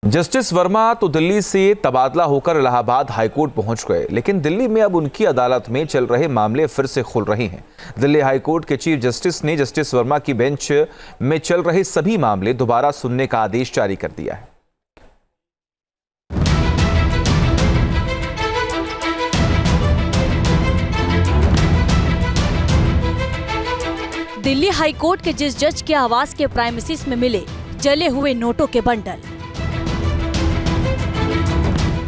Justice Verma तो दिल्ली से तबादला होकर इलाहाबाद हाईकोर्ट पहुंच गए, लेकिन दिल्ली में अब उनकी अदालत में चल रहे मामले फिर से खुल रहे हैं। दिल्ली हाईकोर्ट के चीफ जस्टिस ने जस्टिस वर्मा की बेंच में चल रहे सभी मामले दोबारा सुनने का आदेश जारी कर दिया है। दिल्ली हाईकोर्ट के जिस जज के आवास के प्राइमेसिस में मिले जले हुए नोटों के बंडल,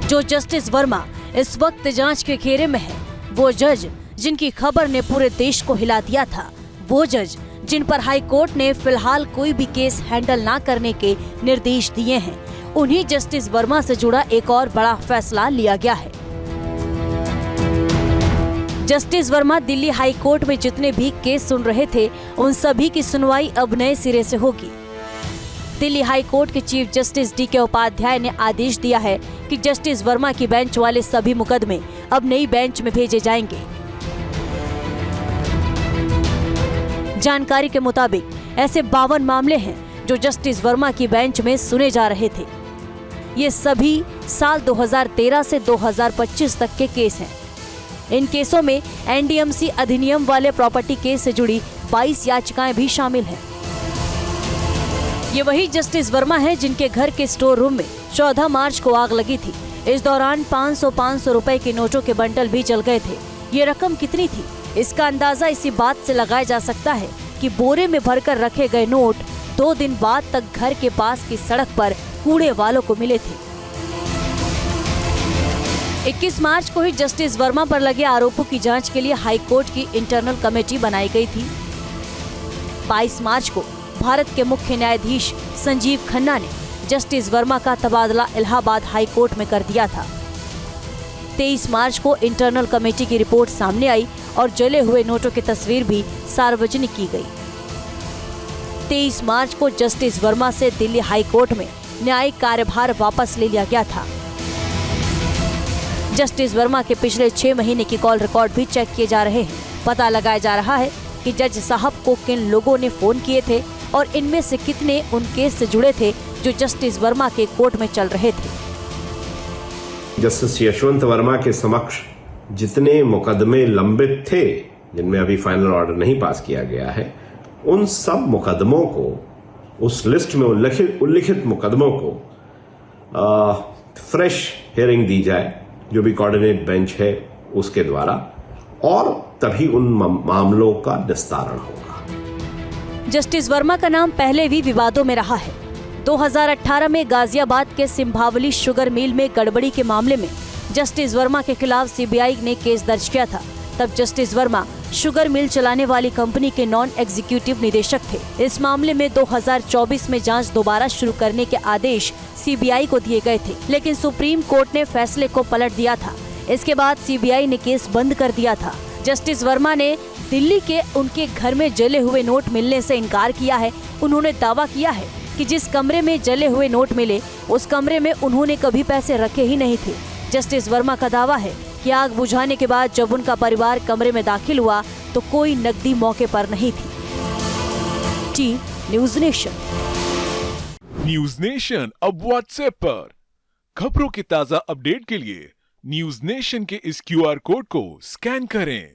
जो जस्टिस वर्मा इस वक्त जांच के घेरे में है, वो जज जिनकी खबर ने पूरे देश को हिला दिया था, वो जज जिन पर हाई कोर्ट ने फिलहाल कोई भी केस हैंडल ना करने के निर्देश दिए हैं, उन्हीं जस्टिस वर्मा से जुड़ा एक और बड़ा फैसला लिया गया है। Justice Verma Delhi high court में जितने भी केस सुन रहे थे, उन सभी की सुनवाई अब नए सिरे से होगी। दिल्ली हाई कोर्ट के चीफ जस्टिस डी के उपाध्याय ने आदेश दिया है कि जस्टिस वर्मा की बेंच वाले सभी मुकदमे अब नई बेंच में भेजे जाएंगे। जानकारी के मुताबिक ऐसे 52 मामले हैं जो जस्टिस वर्मा की बेंच में सुने जा रहे थे। ये सभी साल 2013 से 2025 तक के केस हैं। इन केसों में एनडीएमसी अधिनियम वाले प्रॉपर्टी केस से जुड़ी 22 याचिकाएं भी शामिल हैं। ये वही जस्टिस वर्मा हैं जिनके घर के स्टोर रूम में 14 मार्च को आग लगी थी। इस दौरान 500 रुपए के नोटों के बंडल भी जल गए थे। ये रकम कितनी थी, इसका अंदाजा इसी बात से लगाया जा सकता है कि बोरे में भरकर रखे गए नोट 2 दिन बाद तक घर के पास की सड़क पर कूड़े वालों को मिले थे। 21 मार्च को ही जस्टिस वर्मा पर लगे आरोपों की जांच के लिए हाई कोर्ट की इंटरनल कमेटी बनाई गई थी। 22 मार्च को भारत के मुख्य न्यायाधीश संजीव खन्ना ने जस्टिस वर्मा का तबादला इलाहाबाद हाई कोर्ट में कर दिया था। 23 मार्च को इंटरनल कमेटी की रिपोर्ट सामने आई और जले हुए नोटों की तस्वीर भी सार्वजनिक की गई। 23 मार्च को जस्टिस वर्मा से दिल्ली हाई कोर्ट में न्यायिक कार्यभार वापस ले लिया गया था। जस्टिस वर्मा के पिछले 6 महीने की कॉल रिकॉर्ड भी चेक किए जा रहे हैं। पता लगाया जा रहा है कि जज साहब को किन लोगों ने फोन किए थे और इनमें से कितने उन केस से जुड़े थे जो जस्टिस वर्मा के कोर्ट में चल रहे थे। जस्टिस यशवंत वर्मा के समक्ष जितने मुकदमे लंबित थे, जिनमें अभी फाइनल ऑर्डर नहीं पास किया गया है, उन सब मुकदमों को, उस लिस्ट में उल्लिखित मुकदमों को फ्रेश हियरिंग दी जाए, जो भी कोऑर्डिनेट बेंच है उसके द्वारा, और तभी उन मामलों का निस्तारण होगा। जस्टिस वर्मा का नाम पहले भी विवादों में रहा है। 2018 में गाजियाबाद के सिंभावली शुगर मिल में गड़बड़ी के मामले में जस्टिस वर्मा के खिलाफ सीबीआई ने केस दर्ज किया था। तब जस्टिस वर्मा शुगर मिल चलाने वाली कंपनी के नॉन एग्जीक्यूटिव निदेशक थे। इस मामले में 2024 में जांच दोबारा शुरू करने के आदेश सीबीआई को दिए गए थे, लेकिन सुप्रीम कोर्ट ने फैसले को पलट दिया था। इसके बाद सीबीआई ने केस बंद कर दिया था। जस्टिस वर्मा ने दिल्ली के उनके घर में जले हुए नोट मिलने से इनकार किया है। उन्होंने दावा किया है कि जिस कमरे में जले हुए नोट मिले, उस कमरे में उन्होंने कभी पैसे रखे ही नहीं थे। जस्टिस वर्मा का दावा है कि आग बुझाने के बाद जब उनका परिवार कमरे में दाखिल हुआ तो कोई नकदी मौके पर नहीं थी। T news nation. News nation अब व्हाट्सएप पर खबरों के ताजा अपडेट के लिए न्यूज़ नेशन के इस क्यूआर कोड को स्कैन करें।